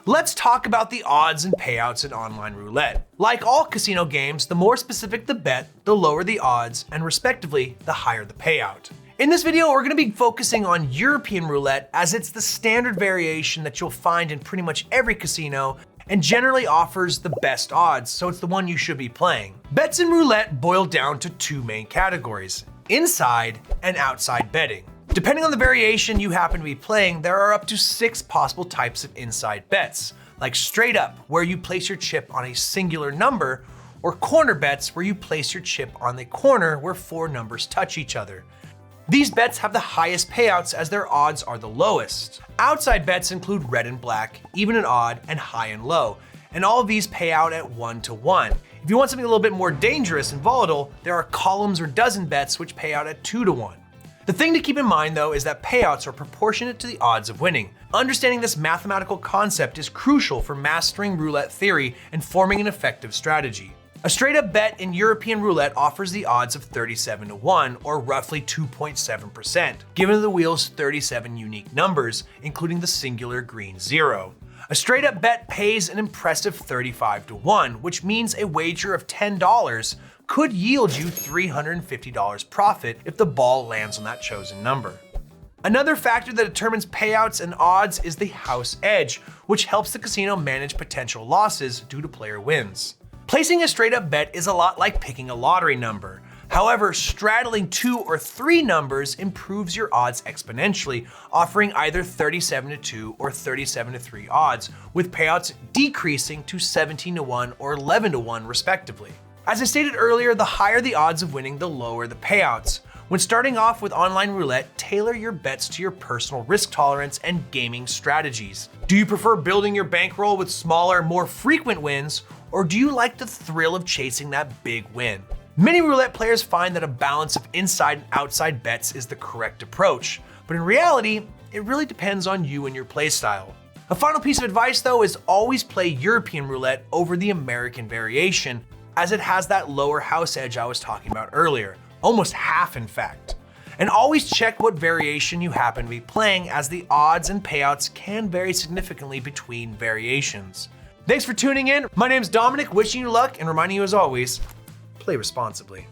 Let's talk about the odds and payouts in online roulette. Like all casino games, the more specific the bet, the lower the odds, and respectively, the higher the payout. In this video, we're gonna be focusing on European roulette as it's the standard variation that you'll find in pretty much every casino and generally offers the best odds, so it's the one you should be playing. Bets in roulette boil down to two main categories: inside and outside betting. Depending on the variation you happen to be playing, there are up to 6 possible types of inside bets, like straight up, where you place your chip on a singular number, or corner bets, where you place your chip on the corner where 4 numbers touch each other. These bets have the highest payouts as their odds are the lowest. Outside bets include red and black, even and odd, and high and low, and all of these pay out at 1-to-1. If you want something a little bit more dangerous and volatile, there are columns or dozen bets which pay out at 2-to-1. The thing to keep in mind though is that payouts are proportionate to the odds of winning. Understanding this mathematical concept is crucial for mastering roulette theory and forming an effective strategy. A straight up bet in European roulette offers the odds of 37-to-1, or roughly 2.7%, given the wheel's 37 unique numbers, including the singular green 0. A straight up bet pays an impressive 35-to-1, which means a wager of $10 could yield you $350 profit if the ball lands on that chosen number. Another factor that determines payouts and odds is the house edge, which helps the casino manage potential losses due to player wins. Placing a straight up bet is a lot like picking a lottery number. However, straddling 2 or 3 numbers improves your odds exponentially, offering either 37-to-2 or 37-to-3 odds, with payouts decreasing to 17-to-1 or 11-to-1 respectively. As I stated earlier, the higher the odds of winning, the lower the payouts. When starting off with online roulette, tailor your bets to your personal risk tolerance and gaming strategies. Do you prefer building your bankroll with smaller, more frequent wins, or do you like the thrill of chasing that big win? Many roulette players find that a balance of inside and outside bets is the correct approach, but in reality, it really depends on you and your playstyle. A final piece of advice though is always play European roulette over the American variation, as it has that lower house edge I was talking about earlier, almost half in fact. And always check what variation you happen to be playing, as the odds and payouts can vary significantly between variations. Thanks for tuning in. My name's Dominic, wishing you luck and reminding you as always, play responsibly.